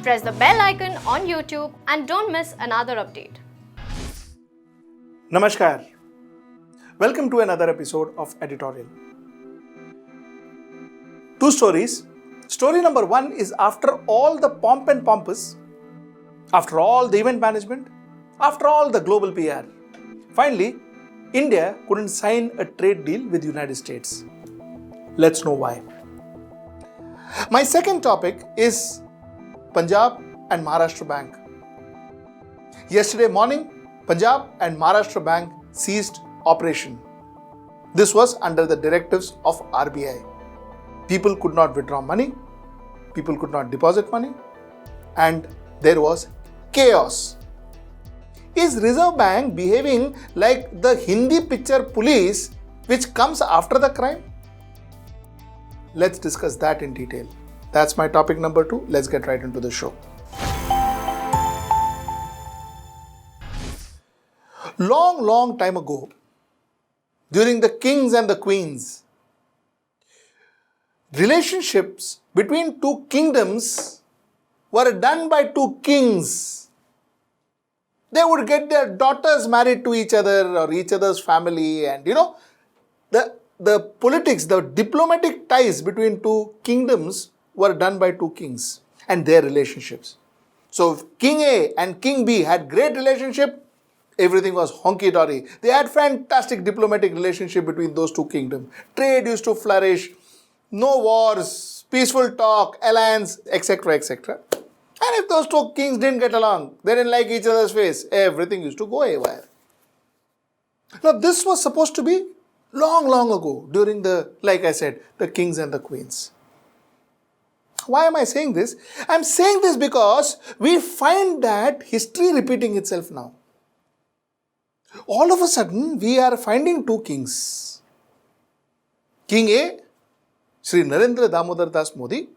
Press the bell icon on YouTube and don't miss another update. Namaskar. Welcome to another episode of Editorial. Two stories. Story number one is after all the pomp and pompous, after all the event management, after all the global PR, finally, India couldn't sign a trade deal with the United States. Let's know why. My second topic is Punjab and Maharashtra Bank. Yesterday morning, Punjab and Maharashtra Bank ceased operation. This was under the directives of RBI. People could not withdraw money, people could not deposit money, and there was chaos. Is Reserve Bank behaving like the Hindi picture police which comes after the crime? Let's discuss that in detail. That's my topic number two. Let's get right into the show. Long time ago, during the kings and the queens, relationships between two kingdoms were done by two kings. They would get their daughters married to each other or each other's family, and the politics, the diplomatic ties between two kingdoms were done by two kings and their relationships. So if King A and King B had great relationship, everything was honky-dory. They had fantastic diplomatic relationship between those two kingdoms. Trade used to flourish, no wars, peaceful talk, alliance, etc., etc. And if those two kings didn't get along, they didn't like each other's face, everything used to go haywire. Now this was supposed to be long ago during the kings and the queens. Why am I saying this? I'm saying this because we find that history repeating itself now. All of a sudden, we are finding two kings. King A, Sri Narendra Damodar Das Modi,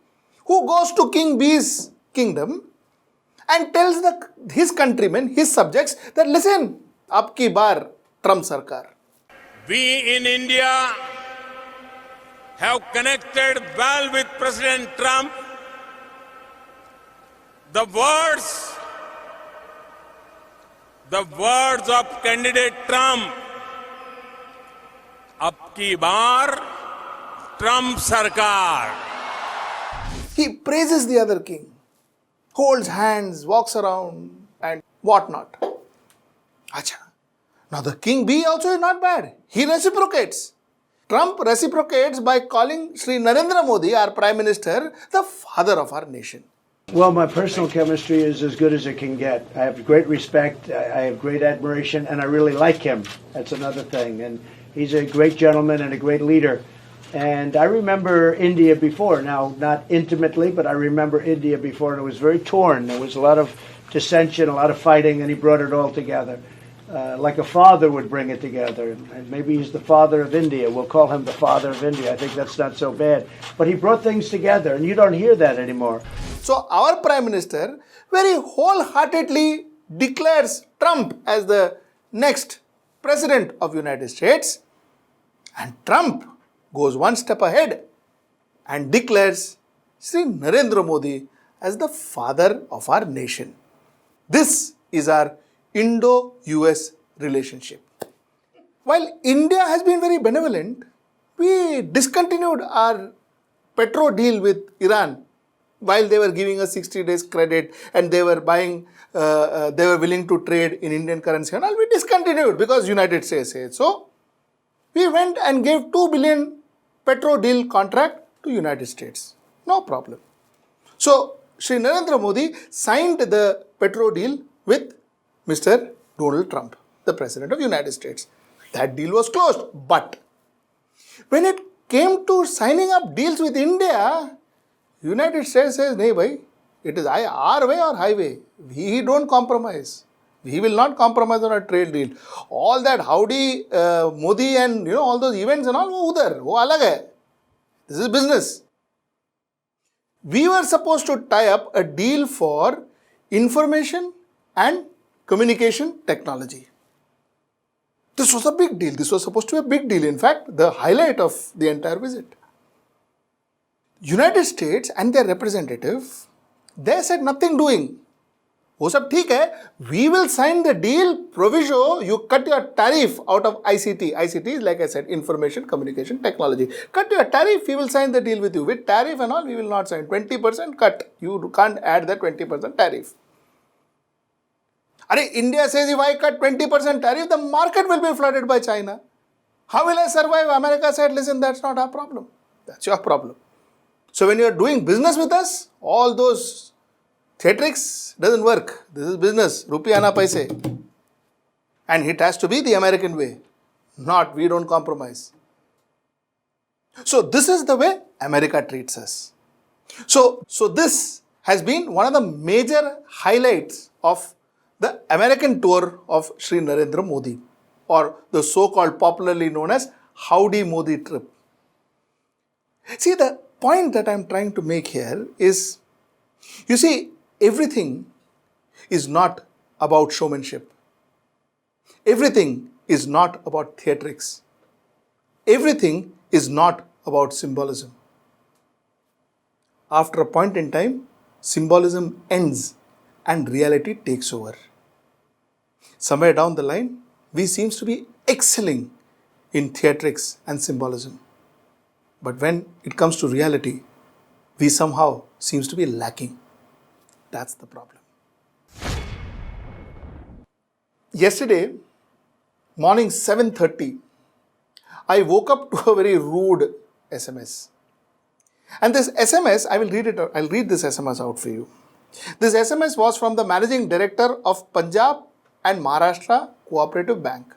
who goes to King B's kingdom and tells his countrymen, his subjects, that listen, ab ki baar Trump Sarkar. We in India have connected well with President Trump. The words of candidate Trump, ab ki baar Trump Sarkar. He praises the other king, holds hands, walks around and whatnot. Acha. Now the King B also is not bad. He reciprocates. Trump reciprocates by calling Sri Narendra Modi, our Prime Minister, the father of our nation. Well, my personal chemistry is as good as it can get. I have great respect, I have great admiration, and I really like him. That's another thing. And he's a great gentleman and a great leader. And I remember India before. Now, not intimately, but I remember India before, and it was very torn. There was a lot of dissension, a lot of fighting, and he brought it all together. Like a father would bring it together. And maybe he's the father of India. We'll call him the father of India. I think that's not so bad. But he brought things together, and you don't hear that anymore. So our Prime Minister very wholeheartedly declares Trump as the next President of the United States. And Trump goes one step ahead and declares Sri Narendra Modi as the father of our nation. This is our Indo-US relationship. While India has been very benevolent, we discontinued our petro deal with Iran while they were giving us 60 days credit and they were buying, they were willing to trade in Indian currency and all. We discontinued because United States said so. We went and gave 2 billion petro deal contract to United States. No problem. So, Sri Narendra Modi signed the petro deal with Mr. Donald Trump, the President of the United States. That deal was closed. But when it came to signing up deals with India, United States says, "Nahi bhai, it is our way or highway. We don't compromise. We will not compromise on a trade deal." All that Howdy Modi and all those events and all, wo udhar, wo alag hai. This is business. We were supposed to tie up a deal for information and communication technology. This was a big deal. This was supposed to be a big deal. In fact, the highlight of the entire visit. United States and their representative They said nothing doing. वो सब ठीक है. We will sign the deal proviso. You cut your tariff out of ICT. ICT is, like I said, information communication technology. Cut your tariff. We will sign the deal with you. With tariff and all, we will not sign. 20% cut. You can't add the 20% tariff. India says if I cut 20% tariff, the market will be flooded by China. How will I survive? America said, listen, that's not our problem. That's your problem. So when you are doing business with us, all those theatrics doesn't work. This is business. Rupee ana paise. And it has to be the American way. Not, we don't compromise. So this is the way America treats us. So this has been one of the major highlights of the American tour of Sri Narendra Modi, or the so-called popularly known as Howdy Modi trip. See, the point that I'm trying to make here is, you see, everything is not about showmanship. Everything is not about theatrics. Everything is not about symbolism. After a point in time, symbolism ends and reality takes over. Somewhere down the line, we seem to be excelling in theatrics and symbolism. But when it comes to reality, we somehow seems to be lacking. That's the problem. Yesterday, morning 7:30, I woke up to a very rude SMS. And this SMS, I'll read this SMS out for you. This SMS was from the Managing Director of Punjab and Maharashtra Cooperative Bank.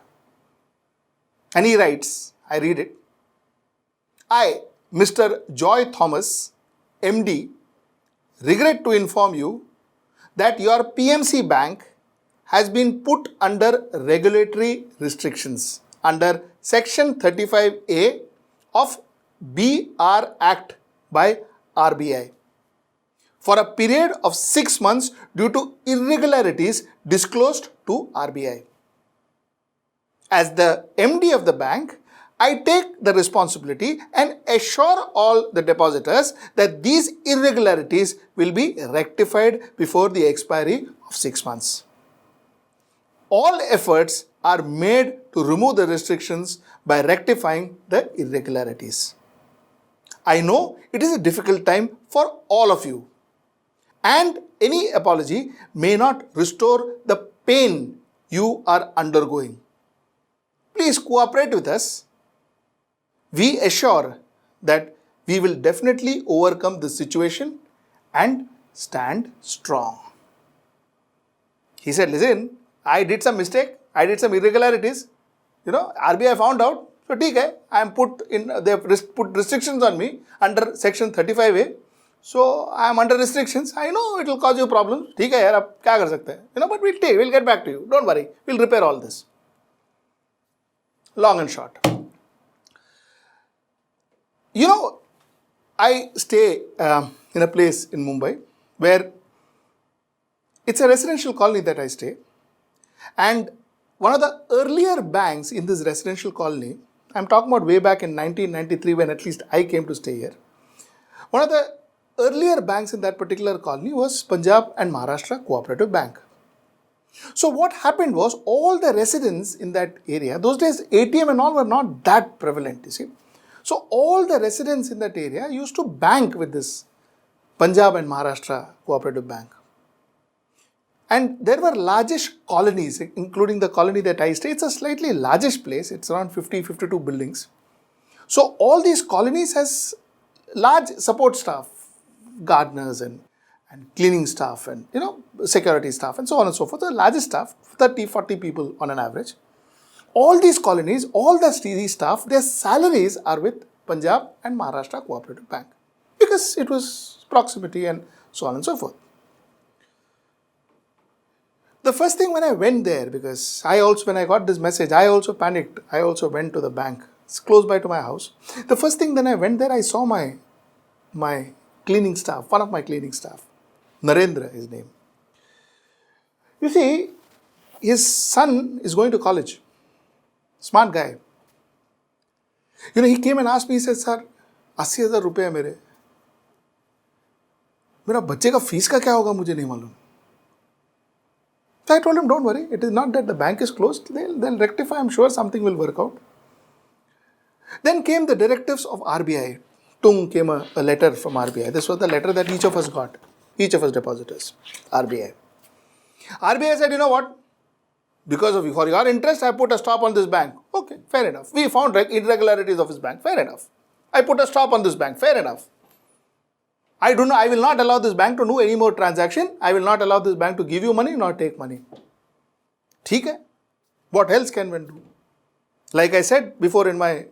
And he writes, I read it. I, Mr. Joy Thomas, MD, regret to inform you that your PMC bank has been put under regulatory restrictions under Section 35A of BR Act by RBI for a period of 6 months due to irregularities disclosed to RBI. As the MD of the bank, I take the responsibility and assure all the depositors that these irregularities will be rectified before the expiry of 6 months. All efforts are made to remove the restrictions by rectifying the irregularities. I know it is a difficult time for all of you, and any apology may not restore the pain you are undergoing. Please cooperate with us. We assure that we will definitely overcome this situation and stand strong. He said, listen, I did some mistake. I did some irregularities. RBI found out. So, they have put restrictions on me under Section 35A. So, I am under restrictions. I know it will cause you problems. But we'll get back to you. Don't worry. We'll repair all this. Long and short. I stay in a place in Mumbai where it's a residential colony that I stay. And one of the earlier banks in this residential colony, I'm talking about way back in 1993 when at least I came to stay here. One of the earlier banks in that particular colony was Punjab and Maharashtra Cooperative Bank. So what happened was all the residents in that area, those days ATM and all were not that prevalent, you see. So all the residents in that area used to bank with this Punjab and Maharashtra Cooperative Bank. And there were largish colonies, including the colony that I stay. It's a slightly largish place. It's around 52 buildings. So all these colonies has large support staff, gardeners and cleaning staff and, security staff and so on and so forth. The largest staff, 30-40 people on an average. All these colonies, all these staff, their salaries are with Punjab and Maharashtra Cooperative Bank because it was proximity and so on and so forth. The first thing when I went there, because when I got this message, I also panicked. I also went to the bank. It's close by to my house. The first thing then I went there, I saw my cleaning staff, one of my cleaning staff. Narendra, his name. You see, his son is going to college. Smart guy. He came and asked me, he said, sir, 80,000 rupees mere. मेरा बच्चे का fees का क्या होगा मुझे नहीं मालूम. So I told him, don't worry, it is not that the bank is closed, they'll rectify, I'm sure something will work out. Then came the directives of RBI. Tung came a letter from RBI. This was the letter that each of us got, each of us depositors, RBI. RBI said, you know what, because of for your interest, I put a stop on this bank. Okay, fair enough. We found irregularities of his bank, fair enough. I put a stop on this bank, fair enough. I will not allow this bank to do any more transaction. I will not allow this bank to give you money nor take money. ठीक है? What else can one do? Like I said before in my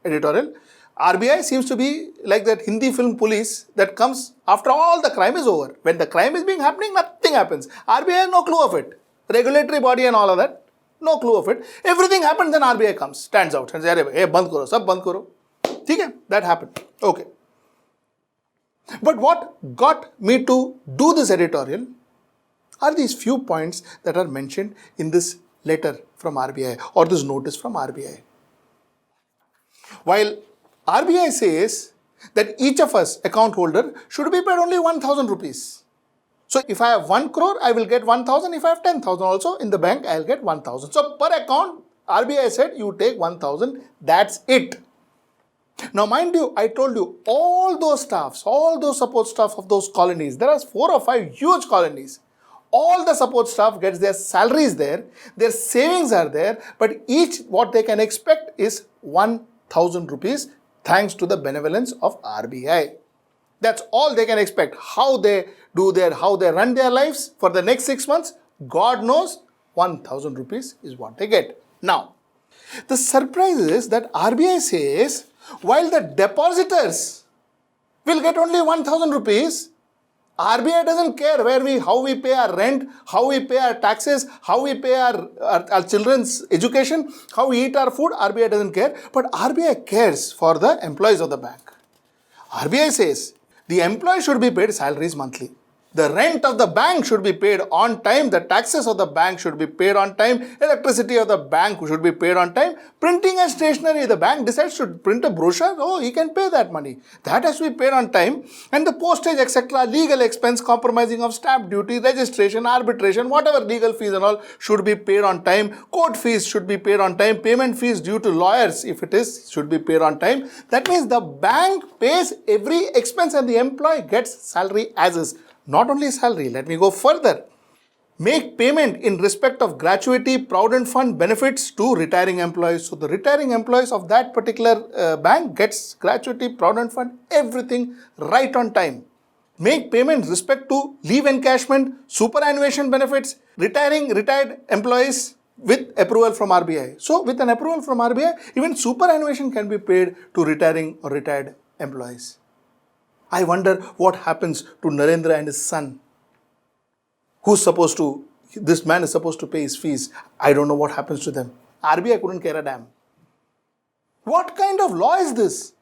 editorial, RBI seems to be like that Hindi film police that comes after all the crime is over. When the crime is being happening, nothing happens. RBI has no clue of it. Regulatory body and all of that, no clue of it. Everything happens, then RBI comes, stands out and says, hey, band karo, sab band karo. ठीक है? That happened. Okay. But what got me to do this editorial are these few points that are mentioned in this letter from RBI or this notice from RBI. While RBI says that each of us, account holder, should be paid only 1,000 rupees. So if I have 1 crore, I will get 1,000. If I have 10,000 also in the bank, I will get 1,000. So per account, RBI said you take 1,000. That's it. Now, mind you, I told you, all those staffs, all those support staff of those colonies, there are 4 or 5 huge colonies. All the support staff gets their salaries there, their savings are there, but each what they can expect is 1,000 rupees thanks to the benevolence of RBI. That's all they can expect. How they run their lives for the next 6 months, God knows, 1,000 rupees is what they get. Now, the surprise is that RBI says, while the depositors will get only 1,000 rupees, RBI doesn't care how we pay our rent, how we pay our taxes, how we pay our children's education, how we eat our food. RBI doesn't care, but RBI cares for the employees of the bank. RBI says the employee should be paid salaries monthly. The rent of the bank should be paid on time. The taxes of the bank should be paid on time. Electricity of the bank should be paid on time. Printing and stationery, the bank decides to print a brochure. Oh, he can pay that money. That has to be paid on time. And the postage, etc., legal expense, compromising of stamp duty, registration, arbitration, whatever legal fees and all should be paid on time. Court fees should be paid on time. Payment fees due to lawyers, if it is, should be paid on time. That means the bank pays every expense and the employee gets salary as is. Not only salary, let me go further. Make payment in respect of gratuity, provident fund benefits to retiring employees. So the retiring employees of that particular bank gets gratuity, provident fund, everything right on time. Make payment respect to leave encashment, superannuation benefits, retired employees with approval from RBI. So with an approval from RBI, even superannuation can be paid to retiring or retired employees. I wonder what happens to Narendra and his son. This man is supposed to pay his fees. I don't know what happens to them. RBI couldn't care a damn. What kind of law is this?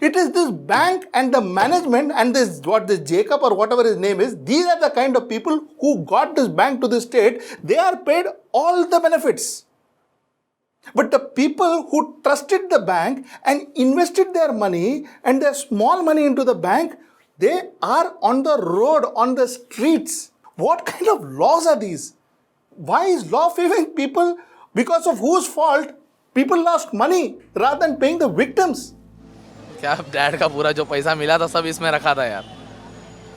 It is this bank and the management and this Jacob or whatever his name is, these are the kind of people who got this bank to this state. They are paid all the benefits. But the people who trusted the bank and invested their money and their small money into the bank, they are on the road, on the streets. What kind of laws are these? Why is law favoring people because of whose fault people lost money rather than paying the victims? क्या dad का पूरा जो पैसा मिला था सब इसमें रखा था यार.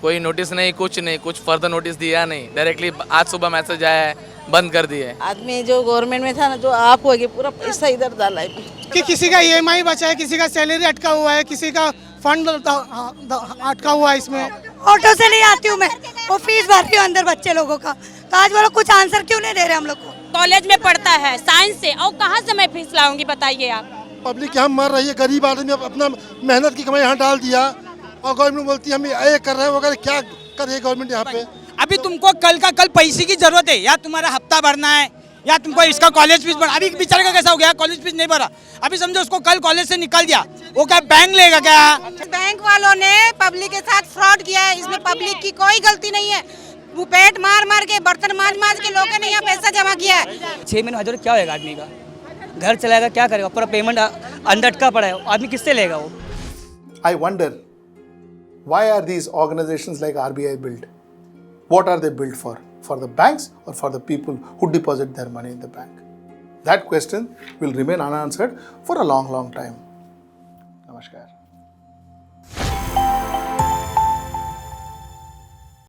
कोई नोटिस नहीं, कुछ फर्दर नोटिस दिया नहीं. डायरेक्टली आज सुबह मैसेज आया है, बंद कर दिए. आदमी जो गवर्नमेंट में था ना, जो आप हो गए, पूरा पैसा इधर डाला है कि किसी का EMI बचा है, किसी का सैलरी अटका हुआ है, किसी का फंड अटका हुआ है. इसमें ऑटो से नहीं आती हूँ मैं, वो फीस भर रही हूँ अंदर बच्चे लोगों का. तो आज वो लोग कुछ आंसर क्यों नहीं दे रहे हम लोग को? कॉलेज में पढ़ता है साइंस से, और कहाँ से मैं फीस लाऊंगी बताइए आप. पब्लिक यहाँ मर रही है, गरीब आदमी अपना मेहनत की कमाई यहाँ डाल दिया और गवर्नमेंट बोलती है हम ये कर रहे हैं, वो कर क्या कर रही है गवर्नमेंट यहाँ पे. अभी तुमको कल का कल पैसे की जरूरत है, या तुम्हारा हफ्ता भरना है या तुमको इसका कॉलेज फीस भरना. अभी बेचारे का कैसा हो गया, कॉलेज फीस नहीं भरा. अभी समझो उसको कल कॉलेज से निकल दिया, वो क्या बैंक लेगा क्या? बैंक वालों ने पब्लिक के साथ फ्रॉड किया है. इसमें पब्लिक की कोई गलती नहीं है. वो पेट मार के बर्तन मांज के लोगों ने यहाँ पैसा जमा किया है. 6 महीने हज़ार क्या होगा आदमी का? घर चलाएगा, क्या करेगा? पूरा पेमेंट अंदर अटका पड़ा है, आदमी किससे लेगा वो? I wonder Why are these organizations like RBI built? What are they built for? For the banks or for the people who deposit their money in the bank? That question will remain unanswered for a long, long time. Namaskar.